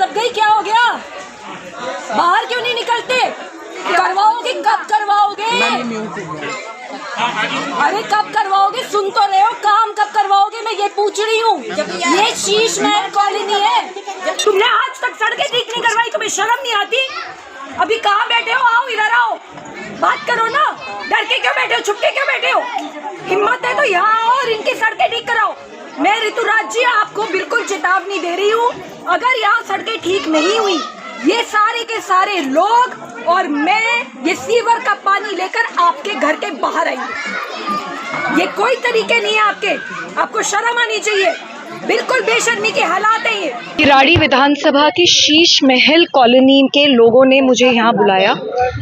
लग गई, क्या हो गया? बाहर क्यों नहीं निकलते? करवाओगे? कब करवाओगे? अरे कब करवाओगे? सुन तो रहे हो, काम कब करवाओगे? मैं ये पूछ रही हूँ। ये शीश महल कॉलोनी है, तुमने आज तक सड़कें ठीक नहीं करवाई, तुम्हें शर्म नहीं आती? अभी कहाँ बैठे हो? आओ इधर आओ, बात करो ना। डर के क्यों बैठे हो? छुप के क्यों बैठे हो? हिम्मत है तो यहाँ आओ और इनकी सड़कें ठीक कराओ। मैं ऋतुराज जी आपको बिल्कुल चेतावनी दे रही हूँ, अगर यहाँ सड़कें ठीक नहीं हुई, ये सारे के सारे लोग और मैं ये सीवर का पानी लेकर आपके घर के बाहर आएंगे। ये कोई तरीके नहीं है आपके, आपको शर्म आनी चाहिए। बिल्कुल बेशर्मी के हालात हैं ये। किराड़ी विधानसभा की शीश महल कॉलोनी के लोगों ने मुझे यहाँ बुलाया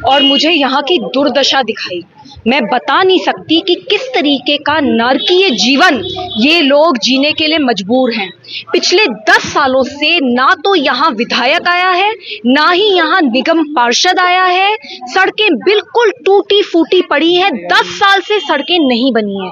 और मुझे यहाँ की दुर्दशा दिखाई। मैं बता नहीं सकती कि किस तरीके का नारकीय जीवन ये लोग जीने के लिए मजबूर हैं। पिछले 10 सालों से ना तो यहाँ विधायक आया है, ना ही यहाँ निगम पार्षद आया है। सड़कें बिल्कुल टूटी फूटी पड़ी हैं, 10 साल से सड़कें नहीं बनी हैं।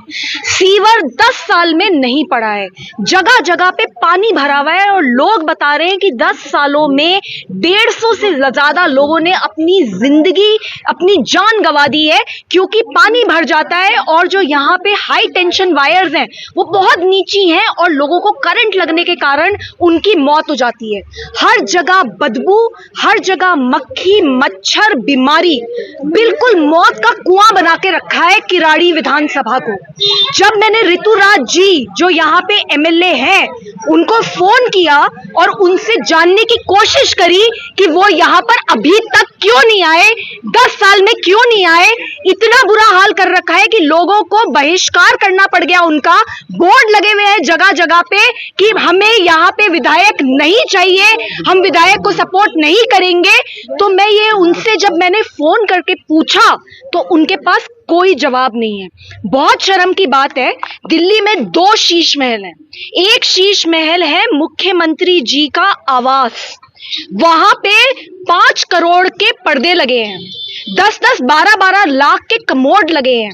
सीवर 10 साल में नहीं पड़ा है, जगह जगह पे पानी भरा हुआ है और लोग बता रहे हैं कि 10 सालों में 150 से ज्यादा लोगों ने अपनी जिंदगी, अपनी जान गंवा दी है, क्योंकि पानी भर जाता है और जो यहाँ पे हाई टेंशन वायर्स हैं वो बहुत नीची हैं और लोगों को करंट लगने के कारण उनकी मौत हो जाती है। हर जगह बदबू, हर जगह मक्खी मच्छर बीमारी, बिल्कुल मौत का कुआं बना के रखा है किराड़ी विधानसभा को। जब मैंने ऋतुराज जी जो यहाँ पे एमएलए हैं उनको फोन किया और उनसे जानने की कोशिश करी कि वो यहाँ पर अभी तक क्यों नहीं आए, 10 साल में क्यों नहीं आए, इतना बुरा हाल कर रखा है कि लोगों को बहिष्कार करना पड़ गया। उनका बोर्ड लगे हुए हैं जगह जगह पे कि हमें यहाँ पे विधायक नहीं चाहिए, हम विधायक को सपोर्ट नहीं करेंगे। तो मैं ये उनसे जब मैंने फोन करके पूछा तो उनके पास कोई जवाब नहीं है। बहुत शर्म की बात है, दिल्ली में 2 शीश महल हैं। एक शीश महल है मुख्यमंत्री जी का आवास, वहां पे 5 करोड़ के पर्दे लगे हैं, 10-10, 12-12 लाख के कमोड लगे हैं,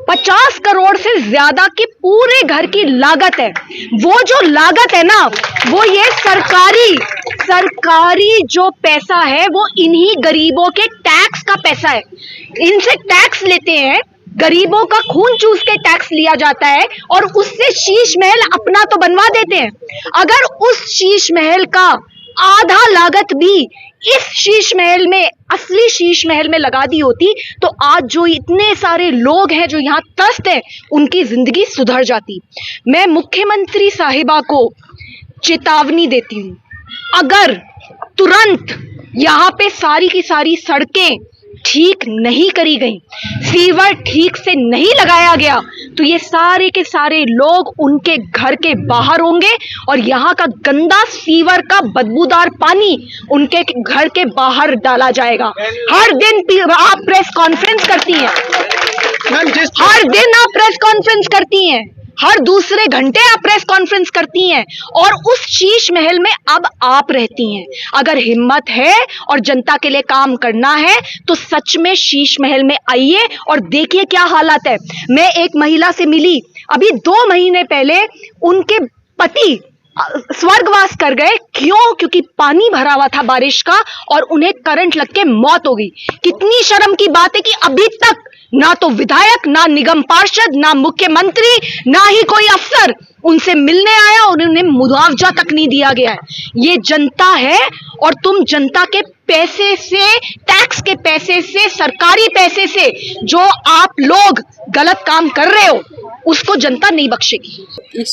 50 करोड़ से ज्यादा की पूरे घर की लागत है। वो जो लागत है ना, वो ये सरकारी जो पैसा है वो इन्हीं गरीबों के टैक्स का पैसा है। इनसे टैक्स लेते हैं, गरीबों का खून चूस के टैक्स लिया जाता है और उससे शीश महल अपना तो बनवा देते हैं। अगर उस शीश महल का आधा लागत भी इस शीश महल में, असली शीश महल में लगा दी होती तो आज जो इतने सारे लोग हैं जो यहाँ त्रस्त हैं उनकी जिंदगी सुधर जाती। मैं मुख्यमंत्री साहिबा को चेतावनी देती हूँ, अगर तुरंत यहाँ पे सारी की सारी सड़कें ठीक नहीं करी गई, सीवर ठीक से नहीं लगाया गया, तो ये सारे के सारे लोग उनके घर के बाहर होंगे और यहाँ का गंदा सीवर का बदबूदार पानी उनके घर के बाहर डाला जाएगा। हर दिन आप प्रेस कॉन्फ्रेंस करती हैं, हर दिन आप प्रेस कॉन्फ्रेंस करती हैं, हर दूसरे घंटे आप प्रेस कॉन्फ्रेंस करती हैं और उस शीश महल में अब आप रहती हैं। अगर हिम्मत है और जनता के लिए काम करना है तो सच में शीश महल में आइए और देखिए क्या हालत है। मैं एक महिला से मिली अभी 2 महीने पहले, उनके पति स्वर्गवास कर गए। क्यों? क्योंकि पानी भरा हुआ था बारिश का और उन्हें करंट लग के मौत हो गई। कितनी शर्म की बात है कि अभी तक ना तो विधायक, ना निगम पार्षद, ना मुख्यमंत्री, ना ही कोई अफसर उनसे मिलने आया और उन्हें मुआवजा तक नहीं दिया गया है। ये जनता है और तुम जनता के पैसे से, टैक्स के पैसे से, सरकारी पैसे से जो आप लोग गलत काम कर रहे हो उसको जनता नहीं बख्शेगी।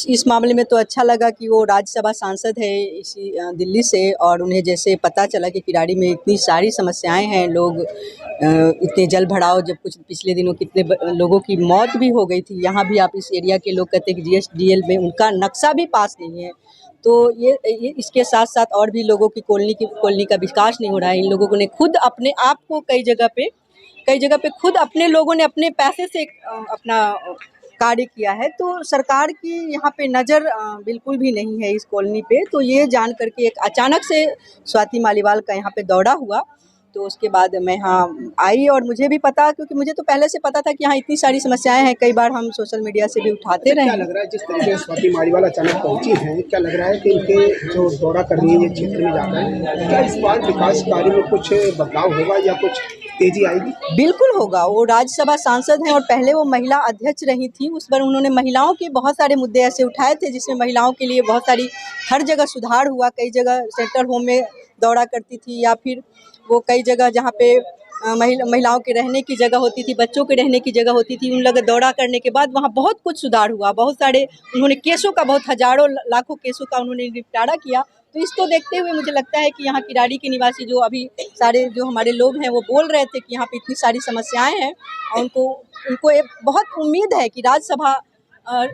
इस मामले में तो अच्छा लगा कि वो राज्यसभा सांसद है इसी दिल्ली से, और उन्हें जैसे पता चला कि किराड़ी में इतनी सारी समस्याएं हैं, लोग इतने जल भराव, जब कुछ पिछले दिनों कितने लोगों की मौत भी हो गई थी। यहाँ भी आप इस एरिया के लोग कहते हैं कि जीएसडीएल में उनका नक्शा भी पास नहीं है। तो ये इसके साथ साथ और भी लोगों की कॉलोनी का विकास नहीं हो रहा है। इन लोगों ने खुद अपने आप को कई जगह पे खुद अपने लोगों ने अपने पैसे से अपना कार्य किया है। तो सरकार की यहाँ पे नज़र बिल्कुल भी नहीं है इस कॉलोनी पे। तो ये जान करके एक अचानक से स्वाति मालीवाल का यहाँ पे दौरा हुआ, तो उसके बाद मैं यहाँ आई और मुझे भी पता, क्योंकि मुझे तो पहले से पता था कि यहाँ इतनी सारी समस्याएं हैं, कई बार हम सोशल मीडिया से भी उठाते रहे। क्या लग रहा है जिस तरीके से स्वाति मालीवाल अचानक पहुंची हैं, क्या लग रहा है कि इनके जो दौरा कर रही है ये क्षेत्र में जाकर, क्या इस बार विकास कार्य में कुछ बदलाव होगा या कुछ तेजी आएगी? बिल्कुल होगा। वो राज्यसभा सांसद हैं और पहले वो महिला अध्यक्ष रही थी। उस पर उन्होंने महिलाओं के बहुत सारे मुद्दे ऐसे उठाए थे जिसमें महिलाओं के लिए बहुत सारी हर जगह सुधार हुआ। कई जगह सेंट्रल होम में दौरा करती थी, या फिर वो कई जगह जहाँ पे महिलाओं के रहने की जगह होती थी, बच्चों के रहने की जगह होती थी, उन लोग दौरा करने के बाद वहाँ बहुत कुछ सुधार हुआ। बहुत सारे उन्होंने केसों का, बहुत हजारों लाखों केसों का उन्होंने निपटारा किया। तो इसको देखते हुए मुझे लगता है कि यहाँ किराड़ी के निवासी जो अभी सारे जो हमारे लोग हैं वो बोल रहे थे कि यहाँ पे इतनी सारी समस्याएं हैं, और उनको एक बहुत उम्मीद है कि राज्यसभा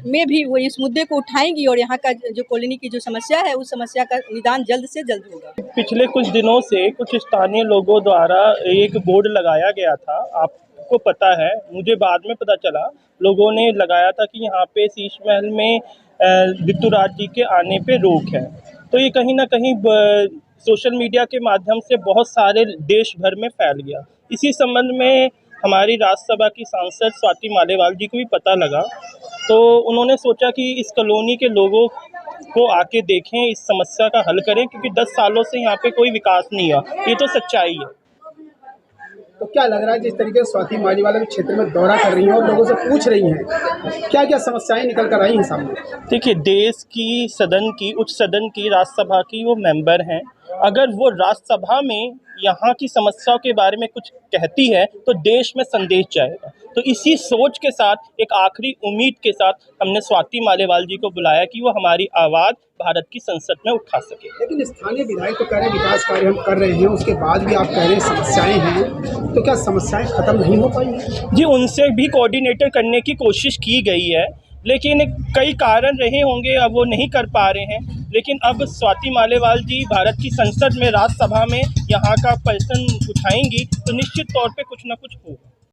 में भी वो इस मुद्दे को उठाएंगी और यहाँ का जो कॉलोनी की जो समस्या है उस समस्या का निदान जल्द से जल्द होगा। पिछले कुछ दिनों से कुछ स्थानीय लोगों द्वारा एक बोर्ड लगाया गया था, आपको पता है, मुझे बाद में पता चला, लोगों ने लगाया था कि यहाँ पे शीश महल में ऋतुराज जी के आने पे रोक है। तो ये कहीं ना कहीं सोशल मीडिया के माध्यम से बहुत सारे देश भर में फैल गया। इसी संबंध में हमारी राज्यसभा की सांसद स्वाति मालीवाल जी को भी पता लगा, तो उन्होंने सोचा कि इस कॉलोनी के लोगों को आके देखें, इस समस्या का हल करें, क्योंकि 10 सालों से यहाँ पे कोई विकास नहीं हुआ। ये तो सच्चाई है। तो क्या लग रहा है जिस तरीके से स्वाति मालीवाल क्षेत्र में दौरा कर रही हैं और लोगों से पूछ रही हैं, क्या क्या समस्याएं निकल कर आई हैं सामने? देखिए, देश की सदन की, उच्च सदन की, राज्यसभा की वो मेंबर हैं। अगर वो राज्यसभा में यहाँ की समस्याओं के बारे में कुछ कहती है तो देश में संदेश जाएगा। तो इसी सोच के साथ, एक आखिरी उम्मीद के साथ हमने स्वाति मालीवाल जी को बुलाया कि वो हमारी आवाज़ भारत की संसद में उठा सके। लेकिन स्थानीय विधायक तो कह रहे हैं विकास कार्य हम कर रहे हैं, उसके बाद भी आप कह रहे हैं समस्याएं हैं, तो क्या समस्याएं खत्म नहीं हो पाएंगी? जी, उनसे भी कोऑर्डिनेटर करने की कोशिश की गई है, लेकिन कई कारण रहे होंगे, अब वो नहीं कर पा रहे हैं। लेकिन अब स्वाति मालीवाल जी भारत की संसद में, राज्यसभा में यहाँ का प्रश्न उठाएंगी तो निश्चित तौर पे कुछ ना कुछ होगा।